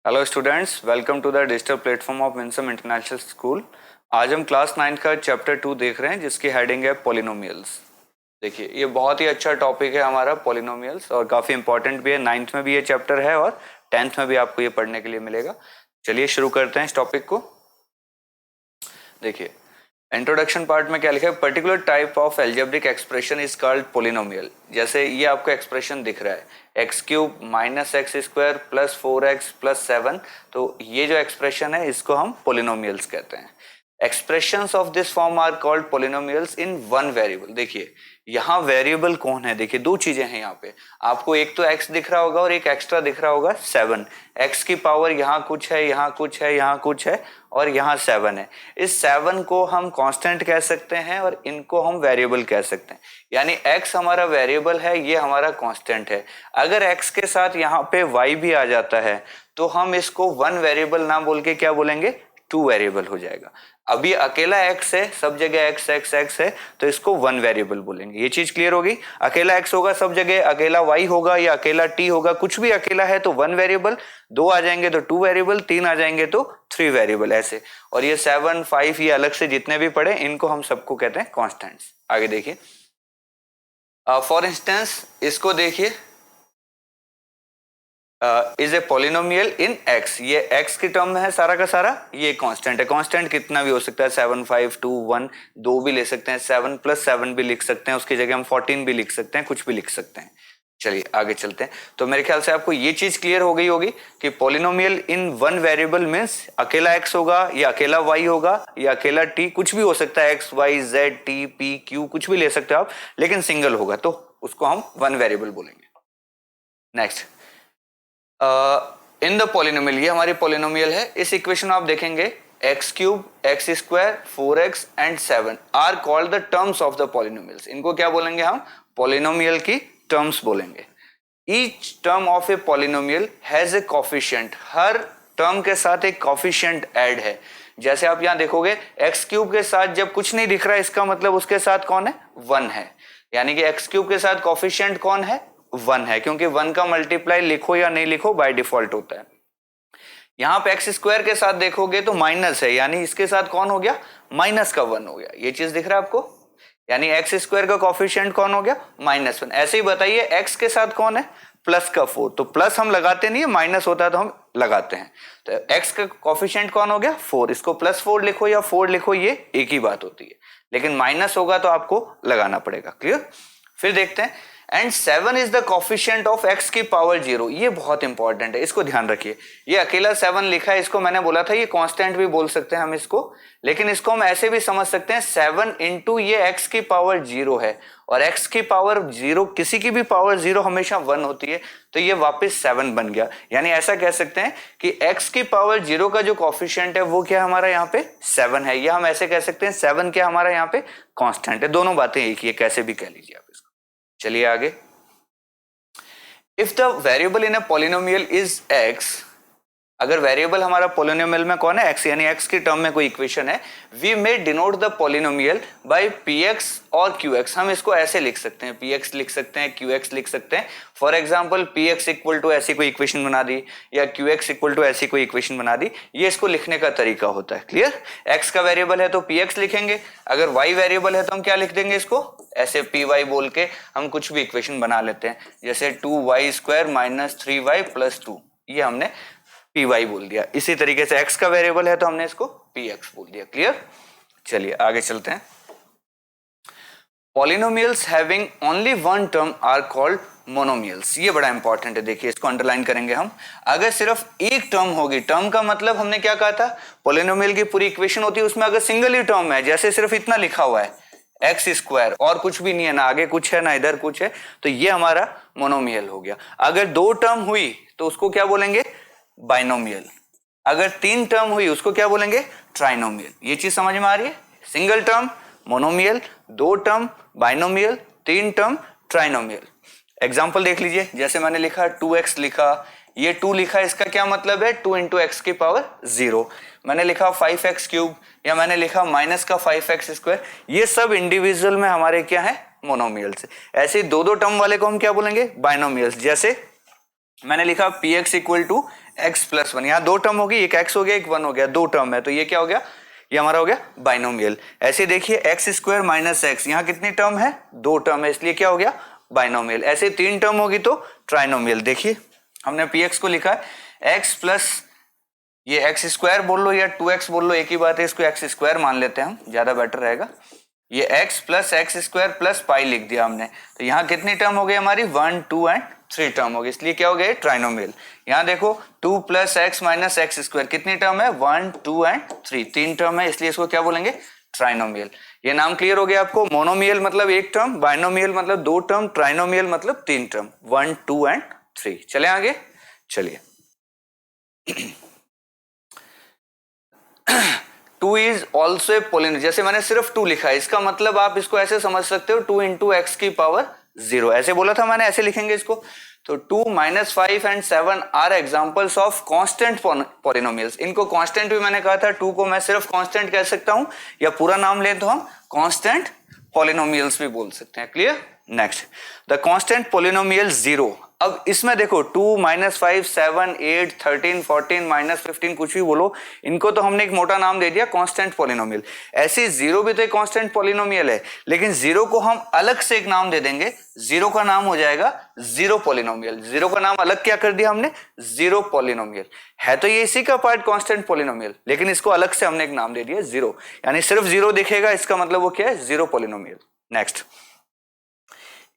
Hello students, welcome to the digital platform of Winsome International School. आज हम class 9 का chapter 2 देख रहे हैं जिसकी हेडिंग है पॉलिनोमियल्स। देखिए, ये बहुत ही अच्छा टॉपिक है हमारा पॉलिनोमियल्स और काफ़ी इंपॉर्टेंट भी है। 9th में भी ये चैप्टर है और 10th में भी आपको ये पढ़ने के लिए मिलेगा। चलिए शुरू करते हैं इस टॉपिक को। देखिए, इंट्रोडक्शन पार्ट में क्या लिखा है, particular type of algebraic expression is called polynomial. जैसे ये आपको एक्सप्रेशन दिख रहा है x cube minus x square plus 4x plus 7, तो ये जो एक्सप्रेशन है इसको हम पॉलिनोमियल्स कहते हैं। Expressions of this form are called polynomials in one variable. देखिए यहाँ वेरिएबल कौन है, देखिए दो चीजें हैं यहाँ पे। आपको एक तो x दिख रहा होगा और एक एक्स्ट्रा दिख रहा होगा 7। x की पावर यहाँ कुछ है, यहाँ कुछ है, यहाँ कुछ है और यहाँ 7 है। इस 7 को हम कांस्टेंट कह सकते हैं और इनको हम वेरिएबल कह सकते हैं। यानी x हमारा वेरिएबल है, ये हमारा कांस्टेंट है। अगर x के साथ यहाँ पे y भी आ जाता है तो हम इसको वन वेरिएबल ना बोल के क्या बोलेंगे, टू वेरिएबल हो जाएगा। अभी अकेला x है, सब जगह x x x है, तो इसको वन वेरिएबल बोलेंगे। ये चीज क्लियर होगी। अकेला x होगा सब जगह, अकेला y होगा या अकेला t होगा, कुछ भी अकेला है तो वन वेरिएबल, दो आ जाएंगे तो टू वेरिएबल, तीन आ जाएंगे तो थ्री वेरिएबल, ऐसे। और ये 7 5 ये अलग से जितने भी पढ़े इनको हम सबको कहते हैं कॉन्स्टेंट्स। आगे देखिए, फॉर इंस्टेंस इसको देखिए, is a polynomial in x। ये x की टर्म में है सारा का सारा, ये कांस्टेंट है। कांस्टेंट कितना भी हो सकता है, 7 5 2 1, दो भी ले सकते हैं, 7 + 7 भी लिख सकते हैं, उसकी जगह हम 14 भी लिख सकते हैं, कुछ भी लिख सकते हैं। चलिए आगे चलते हैं। तो मेरे ख्याल से आपको ये चीज क्लियर हो गई होगी कि polynomial in one variable means अकेला x होगा या अकेला y होगा या अकेला t, कुछ भी हो सकता है, x y z t p q, कुछ भी ले सकते हो आप, लेकिन सिंगल होगा तो उसको हम वन वेरिएबल बोलेंगे। नेक्स्ट, इन द पॉलिनोमियल, ये हमारी पॉलिनोमियल है। इस इक्वेशन आप देखेंगे x cube x square 4x and 7 are called the terms of the polynomials. इनको क्या बोलेंगे हम, पॉलिनोमियल की टर्म्स बोलेंगे। Each term of a polynomial has a coefficient. हर टर्म के साथ एक कोफिशिएंट ऐड है। जैसे आप यहां देखोगे एक्स क्यूब के साथ जब कुछ नहीं दिख रहा है, इसका मतलब उसके साथ कौन है, 1 है। यानी कि एक्स क्यूब के साथ कोफिशिएंट कौन है, 1 है, क्योंकि 1 का मल्टीप्लाई लिखो या नहीं लिखो बाय डिफॉल्ट होता है। यहां पे एक्स स्क्वायर के साथ देखोगे तो माइनस है, यानी इसके साथ कौन हो गया, माइनस का 1 हो गया। ये चीज दिख रहा है आपको, यानी एक्स स्क्वायर का कोफिशिएंट कौन हो गया, -1। ऐसे ही बताइए एक्स के साथ कौन है, प्लस का 4, तो प्लस हम लगाते नहीं है, माइनस होता है तो हम लगाते हैं। तो एक्स का कोफिशिएंट कौन हो गया, 4, इसको +4 लिखो या 4 लिखो, ये एक ही बात होती है, लेकिन माइनस होगा तो आपको लगाना पड़ेगा। क्लियर। फिर देखते हैं, and 7 is the coefficient of x की पावर 0। ये बहुत इंपॉर्टेंट है, इसको ध्यान रखिए। ये अकेला 7 लिखा है, इसको मैंने बोला था ये कांस्टेंट भी बोल सकते हैं हम इसको, लेकिन इसको हम ऐसे भी समझ सकते हैं 7 इंटू ये x की पावर 0 है, और x की पावर 0, किसी की भी पावर 0 हमेशा 1 होती है, तो ये वापस 7 बन गया। यानी ऐसा कह सकते हैं कि x की पावर 0 का जो कोफिशिएंट है वो क्या हमारा यहाँ पे 7 है, या हम ऐसे कह सकते हैं 7 क्या हमारा यहाँ पे कांस्टेंट है। दोनों बातें एक ही है, कैसे भी कह लीजिए आप इसको। चलिए आगे, if the variable in a polynomial is x, अगर वेरिएबल हमारा पॉलिनोमियल में कौन है, x, यानी x की टर्म में कोई इक्वेशन है, we may denote the polynomial by px और qx। हम इसको ऐसे लिख सकते हैं, px लिख सकते हैं, qx लिख सकते हैं। For example px equal to ऐसी कोई इक्वेशन बना दी या qx इक्वल टू ऐसी कोई इक्वेशन बना दी, ये इसको लिखने का तरीका होता है। क्लियर। x का वेरिएबल है तो px लिखेंगे, अगर y वेरिएबल है तो हम क्या लिख देंगे, इसको ऐसे py बोल के हम कुछ भी इक्वेशन बना लेते हैं, जैसे 2y² - 3y + 2, ये हमने py बोल दिया। इसी तरीके से x का वेरिएबल है तो हमने इसको px बोल दिया। क्लियर। चलिए आगे चलते हैं। Polynomials having only one term are called monomials. ये बड़ा इंपॉर्टेंट है, देखिए इसको अंडरलाइन करेंगे हम। अगर सिर्फ एक टर्म होगी, टर्म का मतलब हमने क्या कहा था, पॉलिनोमियल की पूरी इक्वेशन होती है, उसमें अगर सिंगल ही टर्म है, जैसे सिर्फ इतना लिखा हुआ है x² और कुछ भी नहीं है, ना आगे कुछ है ना इधर कुछ है, तो ये हमारा मोनोमियल हो गया। अगर दो टर्म हुई तो उसको क्या बोलेंगे, बाइनोमियल। अगर तीन टर्म हुई उसको क्या बोलेंगे, ट्राइनोमियल। ये चीज समझ में आ रही है, सिंगल टर्म मोनोमियल, दो टर्म बाइनोमियल, तीन टर्म ट्राइनोमियल। एग्जांपल देख लीजिए, जैसे मैंने लिखा 2x लिखा, ये 2 लिखा, इसका क्या मतलब है, 2 × x की पावर 0। मैंने लिखा 5x³ या मैंने लिखा -5x², ये सब इंडिविजुअल में हमारे क्या है, मोनोमियल्स। ऐसे दो दो टर्म वाले को हम क्या बोलेंगे, बाइनोमियल्स। जैसे मैंने लिखा px equal to x plus one, यहाँ दो टर्म होगी, एक x हो गया एक 1 हो गया, दो टर्म है तो ये क्या हो गया, ये हमारा हो गया बाइनोमियल। ऐसे देखिए एक्स स्क्वायर माइनस एक्स, यहाँ कितनी टर्म है, दो टर्म है, इसलिए क्या हो गया बाइनोमियल। ऐसे तीन टर्म होगी तो ट्राइनोमियल। देखिए हमने px को लिखा है x प्लस ये एक्स स्क्वायर बोल लो या 2x बोल लो, एक ही बात है, इसको एक्स स्क्वायर मान लेते हैं हम, ज्यादा बेटर रहेगा। ये x plus x square plus pi लिख दिया हमने, तो यहाँ कितनी टर्म हो गई हमारी 1 2 एंड 3 टर्म हो गई, इसलिए क्या हो गया ट्राइनोमियल। यहाँ देखो 2 plus x minus x square कितनी टर्म है 1 2 एंड 3, तीन टर्म है, इसलिए इसको क्या बोलेंगे ट्राइनोमियल। ये नाम क्लियर हो गया आपको। मोनोमियल मतलब एक टर्म, बाइनोमियल मतलब दो टर्म, ट्राइनोमियल मतलब तीन टर्म, 1 2 एंड 3। चले आगे, चलिए 2 इज ऑल्सो ए पोलिनोमियल, जैसे मैंने सिर्फ 2 लिखा है, इसका मतलब आप इसको ऐसे समझ सकते हो 2 इंटू एक्स की पावर 0, ऐसे बोला था मैंने, ऐसे लिखेंगे इसको। तो 2 -5 and 7 are examples of constant polynomials. इनको कांस्टेंट भी मैंने कहा था, 2 को मैं सिर्फ कांस्टेंट कह सकता हूं या पूरा नाम ले तो हम कांस्टेंट पॉलिनोमियल्स भी बोल सकते हैं। Clear. Next the constant polynomial 0। अब इसमें देखो 2 -5 7 8 13 14 -15 कुछ भी बोलो, इनको तो हमने एक मोटा नाम दे दिया कांस्टेंट पॉलिनोमियल। ऐसे 0 भी तो एक कांस्टेंट पॉलिनोमियल है, लेकिन 0 को हम अलग से एक नाम दे देंगे, 0 का नाम हो जाएगा 0 पॉलिनोमियल। 0 का नाम अलग क्या कर दिया हमने, 0 पॉलिनोमियल। है तो ये इसी का पार्ट कांस्टेंट पॉलिनोमियल, लेकिन इसको अलग से हमने एक नाम दे दिया 0, यानी सिर्फ 0 दिखेगा, इसका मतलब वो क्या है 0 polynomial. Next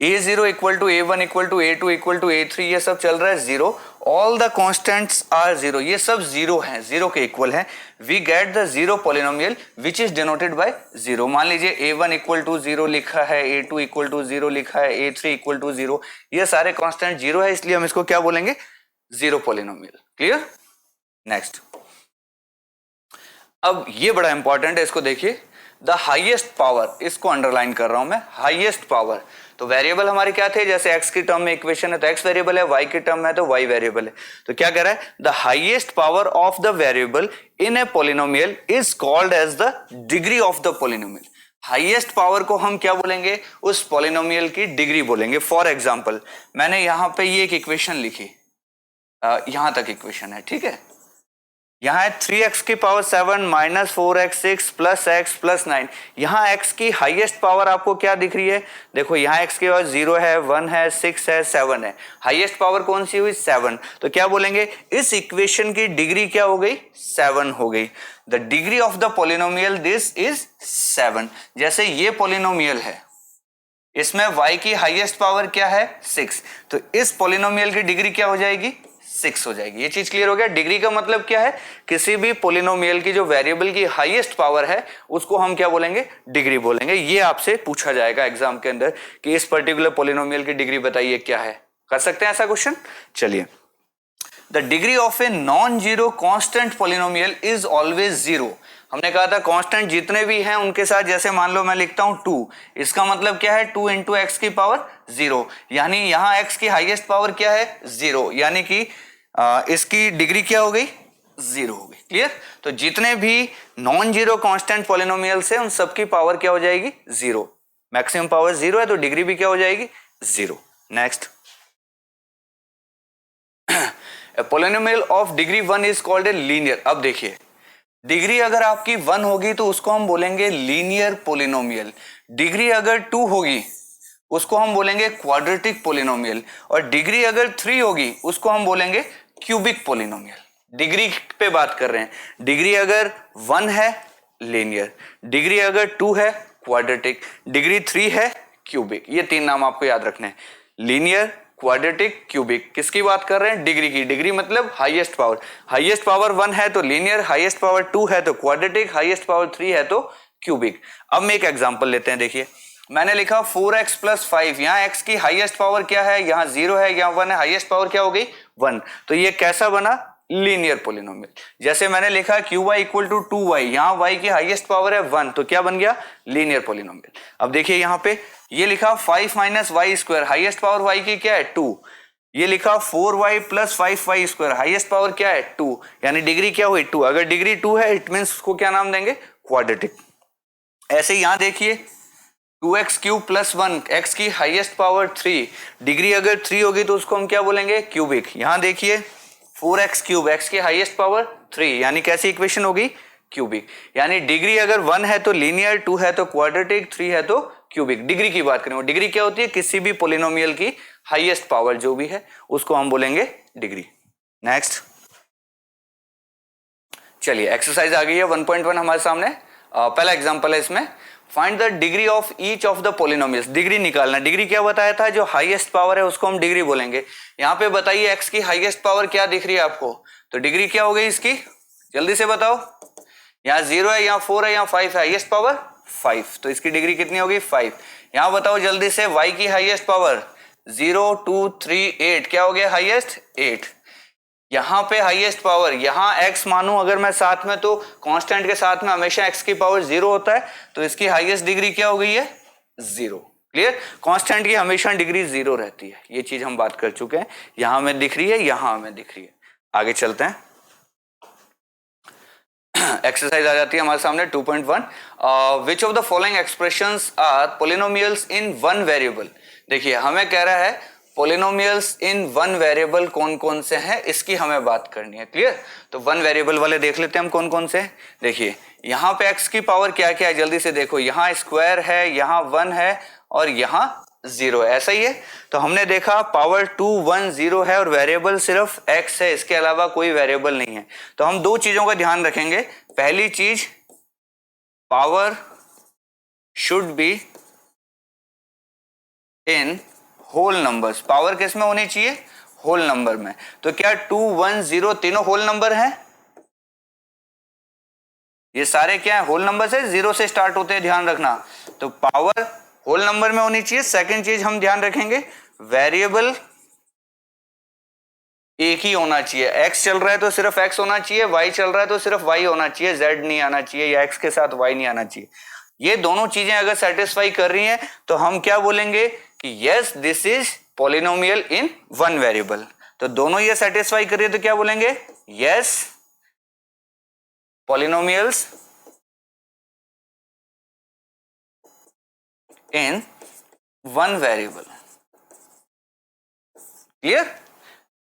a0 equal to a1 equal to a2 equal to a3, ये सब चल रहा है 0। ऑल द कॉन्स्टेंट्स आर 0, ये सब 0 हैं, 0 के इक्वल हैं। We get the 0 polynomial which is denoted by 0। मान लीजिए a1 इक्वल टू 0 लिखा है, a2 इक्वल टू 0 लिखा है, a3 इक्वल टू 0, ये सारे कॉन्स्टेंट 0 है, इसलिए हम इसको क्या बोलेंगे 0 पॉलिनोमियल। क्लियर। नेक्स्ट अब ये बड़ा इंपॉर्टेंट है, इसको देखिए, द हाईएस्ट पावर, इसको अंडरलाइन कर रहा हूं मैं, हाईएस्ट पावर। तो वेरिएबल हमारे क्या थे, जैसे x की टर्म में इक्वेशन है तो x वेरिएबल है, y की टर्म में तो y वेरिएबल है। तो क्या कह रहा है, the highest power of the variable in a polynomial is called as the degree of the polynomial. Highest power को हम क्या बोलेंगे, उस पॉलिनोमियल की डिग्री बोलेंगे। फॉर एग्जाम्पल मैंने यहाँ पे ये एक इक्वेशन लिखी, यहां तक इक्वेशन है, ठीक है। यहाँ है 3x की power 7 minus 4x6 plus x plus 9। यहाँ x की हाईएस्ट पावर आपको क्या दिख रही है, देखो यहाँ x की पावर 0 है, 1 है, 6 है, 7 है, हाईएस्ट पावर कौन सी हुई 7। तो क्या बोलेंगे, इस इक्वेशन की डिग्री क्या हो गई 7 हो गई। The degree of the polynomial this is 7। जैसे ये पॉलिनोमियल है, इसमें y की हाईएस्ट पावर क्या है 6, तो इस पॉलिनोमियल की डिग्री क्या हो जाएगी 6 हो जाएगी। ये चीज क्लियर हो गया। डिग्री का मतलब क्या है, किसी भी पॉलिनोमियल की जो वेरिएबल की हाईएस्ट पावर है उसको हम क्या बोलेंगे, डिग्री बोलेंगे। ये आपसे पूछा जाएगा एग्जाम के अंदर कि इस पर्टिकुलर पॉलिनोमियल की डिग्री बताइए क्या है, कर सकते हैं ऐसा क्वेश्चन। चलिए, the degree of a non zero constant polynomial is always 0। हमने कहा था कांस्टेंट जितने भी हैं उनके साथ, जैसे मान लो मैं लिखता हूं 2, इसका मतलब क्या है 2 इंटू एक्स की पावर 0, यानी यहां x की हाईएस्ट पावर क्या है 0, यानी कि इसकी डिग्री क्या हो गई 0 हो गई। क्लियर। तो जितने भी नॉन जीरो कांस्टेंट पॉलिनोमियल्स हैं उन सबकी पावर क्या हो जाएगी 0, मैक्सिमम पावर 0 है तो डिग्री भी क्या हो जाएगी 0। Next, polynomial of degree 1 is called a linear. अब देखिए, डिग्री अगर आपकी 1 होगी तो उसको हम बोलेंगे लीनियर पॉलिनोमियल, डिग्री अगर 2 होगी उसको हम बोलेंगे क्वाड्रेटिक पॉलिनोमियल, और डिग्री अगर 3 होगी उसको हम बोलेंगे क्यूबिक पॉलिनोमियल। डिग्री पे बात कर रहे हैं, डिग्री अगर 1 है लीनियर, डिग्री अगर 2 है क्वाड्रेटिक, डिग्री 3 है क्यूबिक। ये तीन नाम आपको याद रखने हैं, लीनियर, क्वाड्रेटिक, क्यूबिक। किसकी बात कर रहे हैं, डिग्री की। डिग्री मतलब हाईएस्ट पावर, हाईएस्ट पावर 1 है तो लीनियर, हाईएस्ट पावर 2 है तो क्वाड्रेटिक, हाईएस्ट पावर 3 है तो क्यूबिक। अब मैं एक एग्जांपल लेते हैं। देखिए, मैंने लिखा 4x प्लस 5, यहाँ x की हाईएस्ट पावर क्या है, यहाँ 0 है, यहाँ 1 है, हाईएस्ट पावर क्या हो गई 1, तो ये कैसा बना लीनियर पॉलिनोमियल। जैसे मैंने लिखा qy इक्वल टू 2y, यहाँ y की हाईएस्ट पावर है 1, तो क्या बन गया लीनियर पॉलिनोमियल। अब देखिए यहाँ पे ये लिखा 5 minus y square, highest power y की क्या है 2, ये लिखा 4y plus 5y square, highest power क्या है 2, यानी डिग्री क्या हुई 2। अगर डिग्री 2 है इट मींस उसको क्या नाम देंगे क्वाड्रेटिक। ऐसे यहाँ देखिए 2x क्यूब प्लस 1, x की हाईएस्ट पावर 3, डिग्री अगर 3 होगी तो उसको हम क्या बोलेंगे क्यूबिक। यहाँ देखिए 4x क्यूब, x की हाईएस्ट पावर 3, यानी कैसी इक्वेशन होगी? क्यूबिक। यानी डिग्री अगर 1 है तो लीनियर, 2 है तो क्वाड्रेटिक, 3 है तो क्यूबिक। डिग्री की बात करें, डिग्री क्या होती है? किसी भी पोलिनोमियल की हाईएस्ट पावर जो भी है उसको हम बोलेंगे डिग्री। नेक्स्ट चलिए, एक्सरसाइज आ गई है 1.1 हमारे सामने। पहला एग्जांपल है इसमें, find the degree of each of the polynomials. Degree निकालना। डिग्री क्या बताया था? जो हाईएस्ट पावर है उसको हम डिग्री बोलेंगे। यहाँ पे बताइए x की हाईएस्ट पावर क्या दिख रही है आपको? तो डिग्री क्या हो गई इसकी? जल्दी से बताओ। यहाँ 0 है, यहाँ 4 है, यहाँ 5 है, हाईएस्ट पावर 5, तो इसकी डिग्री कितनी होगी? 5। यहाँ बताओ जल्दी से, y की हाईएस्ट पावर 0 2 3 8, क्या हो गया हाईएस्ट? 8। यहां पे हाईएस्ट पावर, यहां x मानू अगर मैं साथ में, तो कांस्टेंट के साथ में हमेशा x की पावर 0 होता है, तो इसकी हाईएस्ट डिग्री क्या हो गई है? 0। क्लियर? कांस्टेंट की हमेशा डिग्री 0 रहती है, ये चीज हम बात कर चुके हैं। यहां में दिख रही है, यहां हमें दिख रही है। आगे चलते हैं। एक्सरसाइज आ जाती है हमारे सामने 2.1। Which of the following expressions are polynomials in one variable. देखिए हमें कह रहा है पोलिनोमियल्स इन वन वेरिएबल कौन कौन से हैं, इसकी हमें बात करनी है। क्लियर? तो वन वेरिएबल वाले देख लेते हैं हम कौन कौन से हैं। देखिए यहाँ पे x की पावर क्या क्या है, जल्दी से देखो। यहाँ स्क्वायर है, यहाँ 1 है और यहाँ 0 है, ऐसा ही है। तो हमने देखा पावर 2 1 0 है और वेरिएबल सिर्फ x है, इसके अलावा कोई वेरिएबल नहीं है। तो हम दो चीजों का ध्यान रखेंगे। पहली चीज, power should be in whole numbers. Power किस में होनी चाहिए? होल नंबर में। तो क्या 2 1 0 तीनों होल नंबर हैं? ये सारे क्या है? होल नंबर से 0 से स्टार्ट होते हैं, ध्यान रखना। तो पावर होल नंबर में होनी चाहिए। सेकंड चीज हम ध्यान रखेंगे, वेरिएबल एक ही होना चाहिए। x चल रहा है तो सिर्फ x होना चाहिए, y चल रहा है तो सिर्फ y होना चाहिए, z नहीं आना चाहिए या x के साथ y नहीं आना चाहिए। ये दोनों चीजें अगर सेटिस्फाई कर रही हैं तो हम क्या बोलेंगे कि yes this is polynomial in one variable. तो दोनों ये सेटिस्फाई कर रही है तो क्या बोलेंगे? Yes polynomials in one variable. Clear?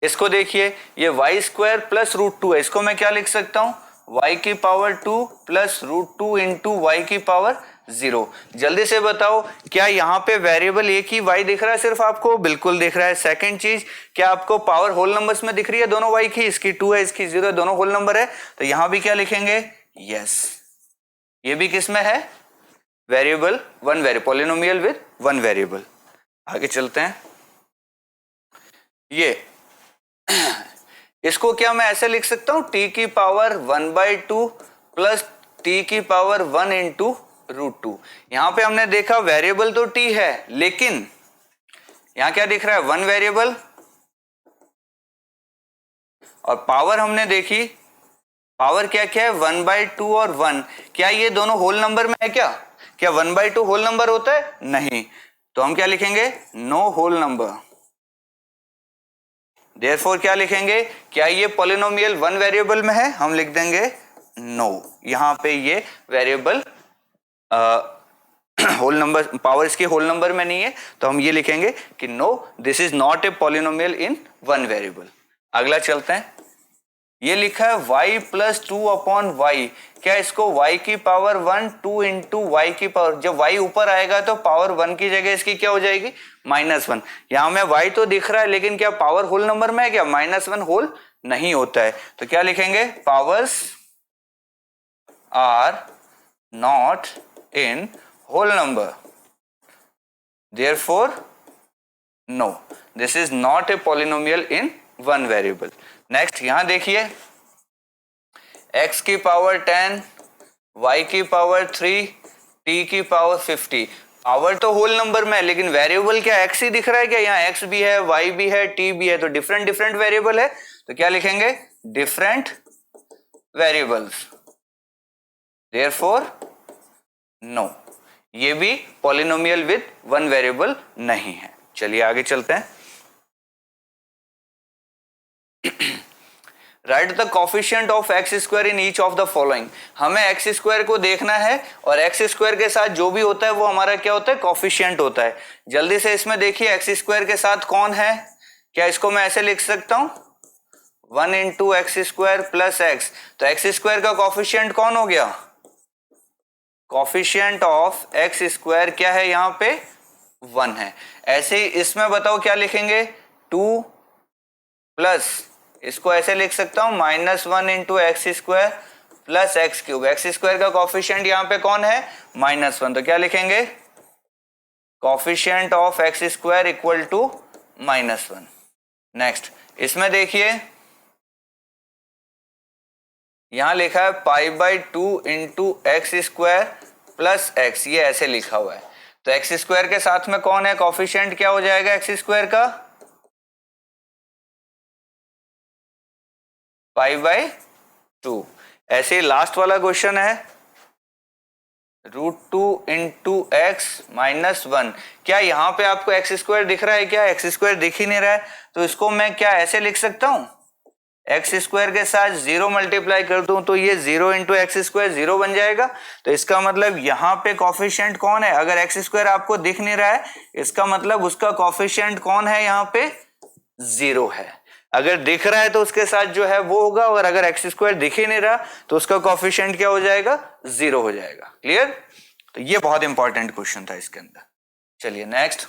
इसको देखिए, ये वाई स्क्वायर प्लस रूट 2 है, इसको मैं क्या लिख सकता हूं? y की power 2 plus root 2 into y की पावर 0। जल्दी से बताओ, क्या यहाँ पे वेरिएबल एक ही y दिख रहा है सिर्फ आपको? बिल्कुल दिख रहा है। सेकंड चीज, क्या आपको पावर होल नंबर्स में दिख रही है दोनों y की? इसकी 2 है, इसकी 0 है, दोनों होल नंबर है। तो यहां भी क्या लिखेंगे? यस, ये भी किस में है? Variable one variable, polynomial with one variable. आगे चलते हैं। ये इसको क्या मैं ऐसे लिख सकता हूं? t की पावर 1/2 प्लस t की पावर 1 इंटू रूट 2। यहां पे हमने देखा वेरिएबल तो t है, लेकिन यहां क्या दिख रहा है? One variable. और पावर हमने देखी, पावर क्या क्या है? 1/2 और 1। क्या ये दोनों होल नंबर में है? क्या 1/2 होल नंबर होता है? नहीं। तो हम क्या लिखेंगे? No whole number. देयरफॉर क्या लिखेंगे? क्या ये पॉलिनोमियल वन वेरिएबल में है? हम लिख देंगे नो। यहां पे ये वेरिएबल होल नंबर, पावर इसके होल नंबर में नहीं है, तो हम ये लिखेंगे कि no this is not a polynomial in one variable. अगला चलते हैं। ये लिखा है y प्लस 2/y। क्या इसको y की पावर 1 2 इंटू वाई की पावर, जब y ऊपर आएगा तो पावर 1 की जगह इसकी क्या हो जाएगी? -1। यहां में y तो दिख रहा है, लेकिन क्या पावर होल नंबर में है? क्या -1 होल नहीं होता है। तो क्या लिखेंगे? Powers are not in whole number, therefore no this is not a polynomial in one variable. Next यहां देखिए, x की पावर 10, y की पावर 3, t की पावर 50। पावर तो होल नंबर में है, लेकिन वेरिएबल क्या x ही दिख रहा है? क्या यहाँ x भी है, y भी है, t भी है, तो डिफरेंट डिफरेंट वेरिएबल है। तो क्या लिखेंगे? Different variables, therefore no. ये भी पॉलिनोमियल विद वन वेरिएबल नहीं है। चलिए आगे चलते हैं। Right the coefficient of x square in each of the following. हमें एक्स स्क्वायर को देखना है और एक्स स्क्वायर के साथ जो भी होता है वो हमारा क्या होता है? कोफिशिएंट होता है। जल्दी से इसमें देखिए, एक्स स्क्वायर के साथ कौन है? क्या इसको मैं ऐसे लिख सकता हूं? 1 into x square plus x, तो एक्स स्क्वायर का कॉफिशिएंट कौन हो गया? कॉफिशिएंट ऑफ एक्स स्क्वायर क्या है यहाँ पे? 1 है। ऐसे ही इसमें बताओ क्या लिखेंगे? 2 प्लस, इसको ऐसे लिख सकता हूं -1 into x square plus x cube. X square का कॉफिशिएंट यहाँ पे कौन है? -1, तो क्या लिखेंगे? Coefficient of x square equal to -1। Next इसमें देखिए यहां लिखा है π/2 into x square plus x, ये ऐसे लिखा हुआ है। तो एक्स स्क्वायर के साथ में कौन है? कॉफिशिएंट क्या हो जाएगा एक्स स्क्वायर का? π/2। ऐसे ही लास्ट वाला क्वेश्चन है √2 इंटू एक्स -1। क्या यहाँ पे आपको एक्स स्क्वायर दिख रहा है? क्या एक्स स्क्वायर दिख ही नहीं रहा है, तो इसको मैं क्या ऐसे लिख सकता हूं? एक्स स्क्वायर के साथ 0 मल्टीप्लाई कर दूं तो ये 0 इंटू एक्स स्क्वायर 0 बन जाएगा। तो इसका मतलब यहाँ पे कॉफिशिएंट कौन है? अगर एक्स स्क्वायर आपको दिख नहीं रहा है, इसका मतलब उसका कॉफिशिएंट कौन है? यहाँ पे 0 है। अगर दिख रहा है तो उसके साथ जो है वो होगा, और अगर एक्स स्क्वायर दिख ही नहीं रहा तो उसका कॉफिशिएंट क्या हो जाएगा? 0 हो जाएगा। क्लियर? तो ये बहुत इंपॉर्टेंट क्वेश्चन था इसके अंदर। चलिए नेक्स्ट,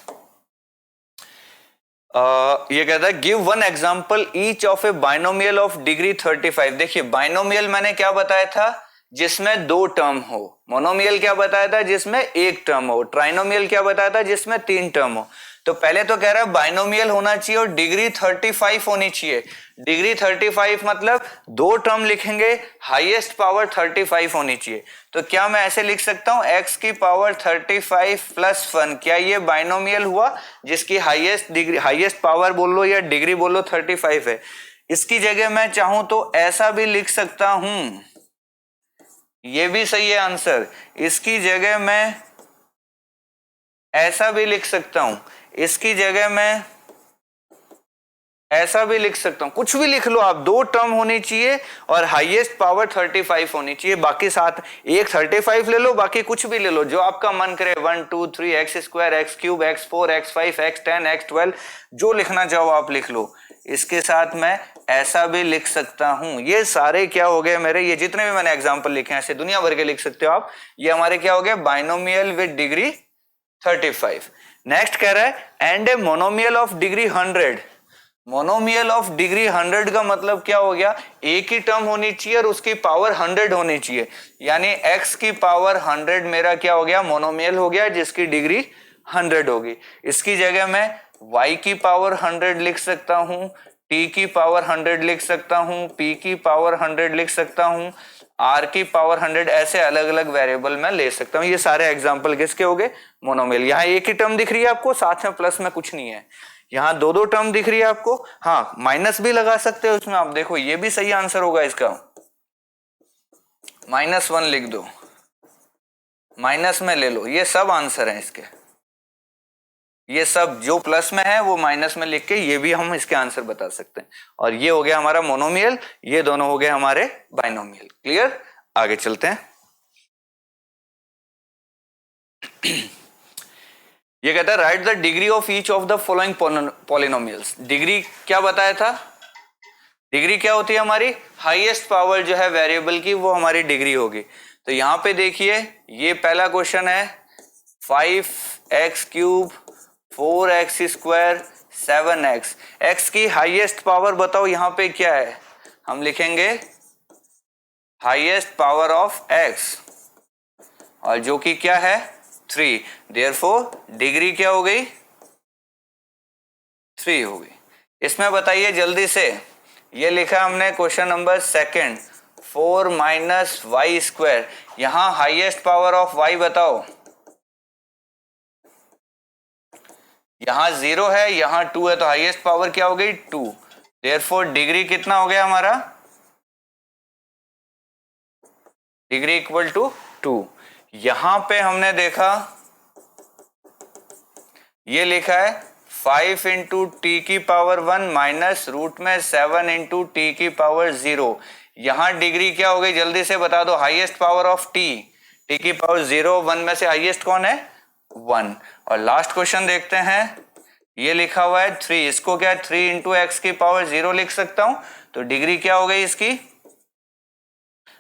ये कहता है give one example each of A binomial of degree 35। देखिए बाइनोमियल मैंने क्या बताया था? जिसमें 2 टर्म हो। मोनोमियल क्या बताया था? जिसमें 1 टर्म हो। ट्राइनोमियल क्या बताया था? जिसमें 3 टर्म हो। तो पहले तो कह रहा है बाइनोमियल होना चाहिए और डिग्री 35 होनी चाहिए। डिग्री 35 मतलब 2 टर्म लिखेंगे, हाईएस्ट पावर 35 होनी चाहिए। तो क्या मैं ऐसे लिख सकता हूं x की पावर 35 प्लस 1? क्या ये बाइनोमियल हुआ जिसकी हाईएस्ट डिग्री, हाईएस्ट पावर बोल लो या डिग्री बोल लो 35 है? इसकी जगह मैं चाहूं तो ऐसा भी लिख सकता हूं, ये भी सही है आंसर। इसकी जगह मैं ऐसा भी लिख सकता हूं, इसकी जगह मैं ऐसा भी लिख सकता हूं, कुछ भी लिख लो आप। 2 टर्म होनी चाहिए और हाईएस्ट पावर 35 होनी चाहिए। बाकी साथ एक 35 ले लो, बाकी कुछ भी ले लो जो आपका मन करे। 1 2 3 x square, x cube, x4, x5, x10, x12, जो लिखना चाहो आप लिख लो। इसके साथ मैं ऐसा भी लिख सकता हूं। ये सारे क्या हो गए मेरे? ये जितने भी मैंने एग्जाम्पल लिखे हैं ऐसे दुनिया भर के लिख सकते हो आप। ये हमारे क्या हो गए? Binomial with degree 35। नेक्स्ट कह रहा है and a monomial of degree 100। Monomial of degree 100 का मतलब क्या हो गया? एक ही टर्म होनी चाहिए और उसकी पावर 100 होनी चाहिए। यानी x की पावर 100 मेरा क्या हो गया? मोनोमियल हो गया जिसकी डिग्री 100 होगी। इसकी जगह मैं y की पावर 100 लिख सकता हूं, t की पावर 100 लिख सकता हूं, p की पावर 100 लिख सकता हूं, r की पावर 100, ऐसे अलग अलग वेरिएबल मैं ले सकता हूं। ये सारे एग्जांपल किसके हो गए? मोनोमियल। यहाँ एक ही टर्म दिख रही है आपको, साथ में प्लस में कुछ नहीं है। यहाँ 2 टर्म दिख रही है आपको, हाँ माइनस भी लगा सकते हो उसमें आप। देखो ये भी सही आंसर होगा इसका, -1 लिख दो, माइनस में ले लो, ये सब आंसर है इसके। ये सब जो प्लस में है वो माइनस में लिख के ये भी हम इसके आंसर बता सकते हैं। और ये हो गया हमारा मोनोमियल, ये दोनों हो गए हमारे बाइनोमियल। क्लियर? आगे चलते हैं। ये कहता है right the degree of each of the following polynomials. Degree क्या बताया था? डिग्री क्या होती है हमारी? हाईएस्ट पावर जो है वेरिएबल की वो हमारी डिग्री होगी। तो यहां पे देखिए ये पहला क्वेश्चन है 5x³ 4x square 7x। x की हाईएस्ट पावर बताओ यहां पे क्या है? हम लिखेंगे हाईएस्ट पावर ऑफ x, और जो कि क्या है 3। देयरफॉर डिग्री क्या हो गई? 3 हो गई। इसमें बताइए जल्दी से, ये लिखा हमने question number 2, 4 minus y square. यहां हाईएस्ट पावर ऑफ y बताओ। यहां 0 है, यहां 2 है, तो हाईएस्ट पावर क्या हो गई? 2। देयरफॉर डिग्री कितना हो गया हमारा? Degree equal to 2। यहां पे हमने देखा ये लिखा है 5 इंटू टी की पावर 1 माइनस रूट में 7 इंटू टी की पावर 0। यहां डिग्री क्या हो गई? जल्दी से बता दो। Highest power of T, T की पावर 0, 1 में से हाईएस्ट कौन है? 1। और लास्ट क्वेश्चन देखते हैं, ये लिखा हुआ है 3। इसको क्या 3 इंटू एक्स की पावर 0 लिख सकता हूं? तो डिग्री क्या हो गई इसकी,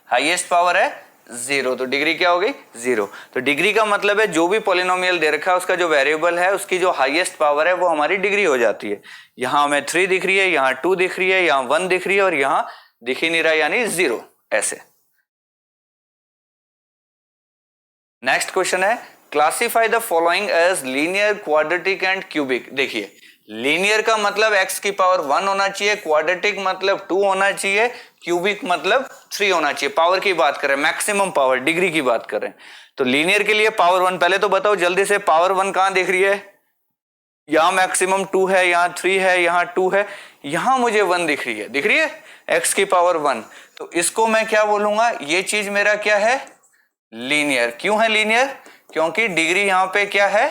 हाईएस्ट पावर है 0, तो डिग्री क्या हो गई 0। तो डिग्री का मतलब है जो भी पॉलिनोमियल दे रखा है उसका जो वेरिएबल है उसकी जो हाईएस्ट पावर है वो हमारी डिग्री हो जाती है। यहां हमें 3 दिख रही है, यहां 2 दिख रही है, यहां 1 दिख रही है और यहां दिख ही नहीं रहा यानी 0 ऐसे। नेक्स्ट क्वेश्चन है classify the following as linear, quadratic and cubic. देखिए लीनियर का मतलब x की पावर 1 होना चाहिए, क्वाड्रेटिक मतलब 2 होना चाहिए, क्यूबिक मतलब 3 होना चाहिए। पावर की बात करें, मैक्सिमम पावर, डिग्री की बात करें तो लीनियर के लिए पावर 1, पहले तो बताओ जल्दी से पावर 1 कहां दिख रही है, यहां मैक्सिमम 2 है, यहां 3 है, यहां 2 है, यहां मुझे 1 दिख रही है, दिख रही है x की पावर 1। तो इसको मैं क्या बोलूंगा, ये चीज मेरा क्या है, लीनियर। क्यों है लीनियर, क्योंकि डिग्री यहां पे क्या है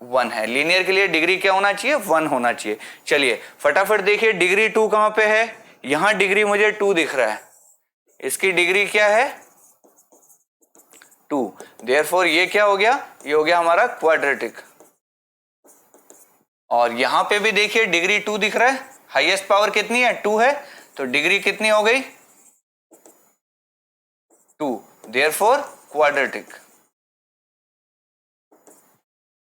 1 है। लीनियर के लिए डिग्री क्या होना चाहिए 1 होना चाहिए। चलिए फटाफट देखिए डिग्री 2 कहां पे है, यहां डिग्री मुझे 2 दिख रहा है, इसकी डिग्री क्या है 2, देयरफॉर ये क्या हो गया, ये हो गया हमारा क्वाड्रेटिक। और यहां पे भी देखिए डिग्री 2 दिख रहा है, हाईएस्ट पावर कितनी है 2 है, तो डिग्री कितनी हो गई 2, देयरफॉर क्वाड्रेटिक।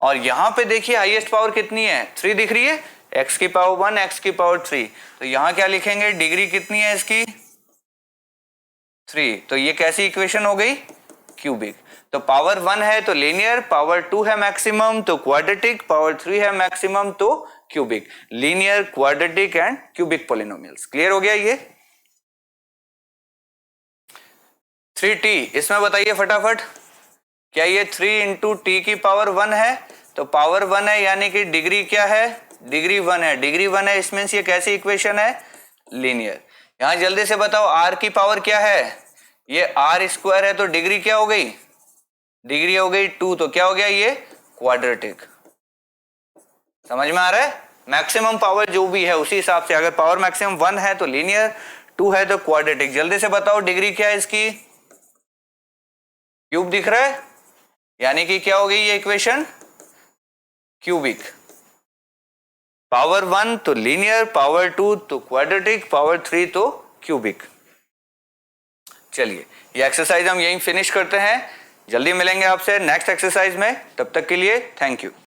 और यहां पे देखिए हाईएस्ट पावर कितनी है 3 दिख रही है, x की पावर 1 x की पावर 3, तो यहां क्या लिखेंगे, डिग्री कितनी है इसकी 3, तो ये कैसी इक्वेशन हो गई क्यूबिक। तो पावर 1 है तो लीनियर, पावर 2 है मैक्सिमम तो क्वाड्रेटिक, पावर 3 है मैक्सिमम तो cubic. Linear, quadratic and cubic polynomials. Clear हो गया ये। 3t, इसमें बताइए फटाफट, क्या ये 3 इंटू टी की पावर 1 है, तो पावर 1 है यानी कि डिग्री क्या है, डिग्री 1 है, डिग्री 1 है, इसमें ये कैसी इक्वेशन है लीनियर। यहां जल्दी से बताओ r की पावर क्या है, ये r स्क्वायर है तो डिग्री क्या हो गई, डिग्री हो गई 2, तो क्या हो गया ये क्वाड्रेटिक। समझ में आ रहा है, मैक्सिमम पावर जो भी है उसी हिसाब से, अगर पावर मैक्सिमम 1 है तो लीनियर, 2 है तो क्वाड्रेटिक। जल्दी से बताओ डिग्री क्या है इसकी, क्यूब दिख रहा है, यानी कि क्या हो गई ये इक्वेशन क्यूबिक। पावर 1 तो लीनियर, पावर 2 तो क्वाड्रेटिक, पावर 3 तो क्यूबिक। चलिए ये एक्सरसाइज हम यहीं फिनिश करते हैं, जल्दी मिलेंगे आपसे नेक्स्ट एक्सरसाइज में, तब तक के लिए थैंक यू।